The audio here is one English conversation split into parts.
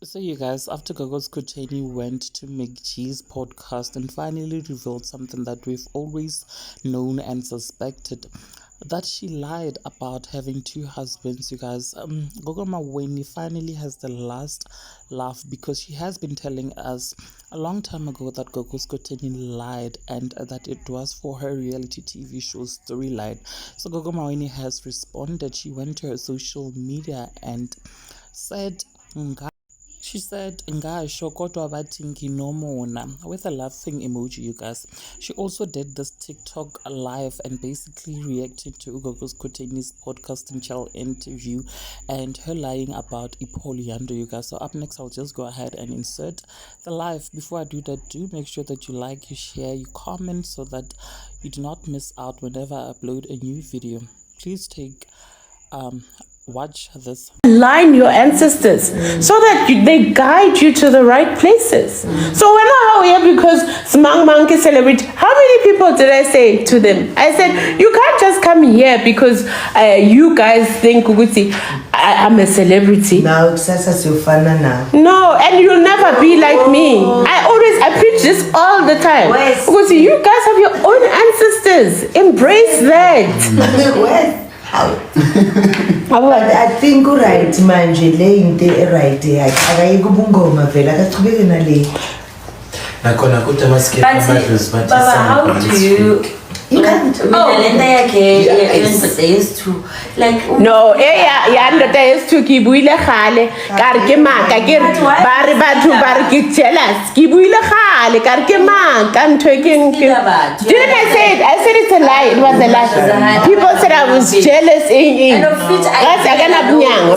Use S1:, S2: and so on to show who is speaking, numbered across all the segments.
S1: So, you guys, after Gogo Skhotheni went to McG's podcast and finally revealed something that we've always known and suspected, that she lied about having two husbands, you guys. Gogo Maweni finally has the last laugh because she has been telling us a long time ago that Gogo Skhotheni lied and that it was for her reality TV show storyline. So Gogo Maweni has responded. She went to her social media and said, she said, "Ngasho kodwa bathi nginomona," with a laughing emoji, you guys. She also did this TikTok live and basically reacted to Gogo Skhotheni's podcast and channel interview and her lying about Ipoliando, you guys. So up next, I'll just go ahead and insert the live. Before I do that, do make sure that you like, you share, you comment so that you do not miss out whenever I upload a new video. Please take watch this.
S2: Line your ancestors so that they guide you to the right places. So when I here because Smang Monkey celebrate, how many people did I say to them? I said, you can't just come here because you guys think I'm a celebrity.
S3: Now now.
S2: No, and you'll never be like me. I preach this all the time. Because you guys have your own ancestors. Embrace that.
S3: But I think right manje le into right akayi kubungoma vela akachubeke nale
S4: nakhona kuthi amaskip amadlozi bathi
S5: Baba, how do you
S2: no ndoda yesithu ke buile gale ka re ke maka ke ba re batho ba re ke jealous ke buile gale ka re ke maka ntwe ke didn't I said it's a lie. It was a lie. People said I was jealous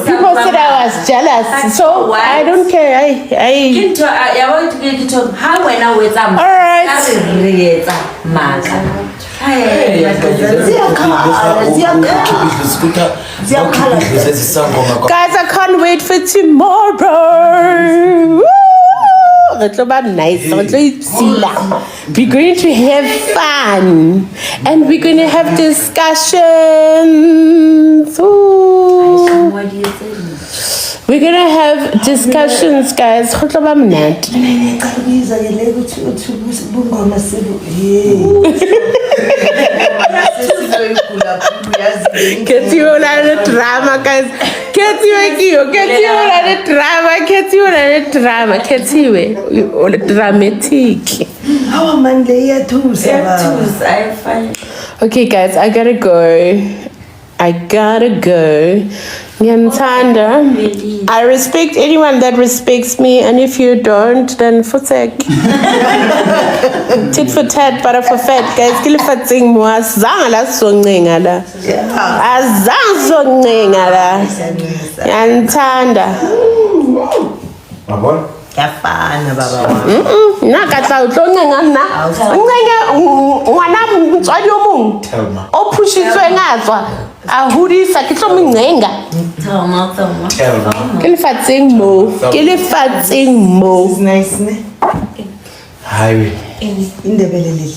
S2: people said I was jealous, so I don't care. All right. Guys, I can't wait for tomorrow. Nice. We're going to have fun and we're going to have discussions. Ooh. We're going to have discussions, guys. Get you on a drama, guys. Get you dramatic.
S3: How man they too,
S2: okay, guys, I gotta go. Nyantanda, I respect anyone that respects me, and if you don't, then futsek. Tit for tat, para for fat, guys. Kilifating mo azangala songengala. Azang songengala. Nyantanda.
S4: Mabon?
S3: Yafana baba.
S2: Nakatla utlongenga na. Ngwana mtswadi omong. O pushitswe ngatswa. A hudisa ke tlo mengenga. Kilifating mo.
S3: It's nice ne.
S4: Highway.
S3: In the belly.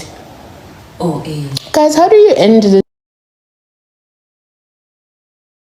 S5: Oh, eh.
S2: Guys, how do you end this?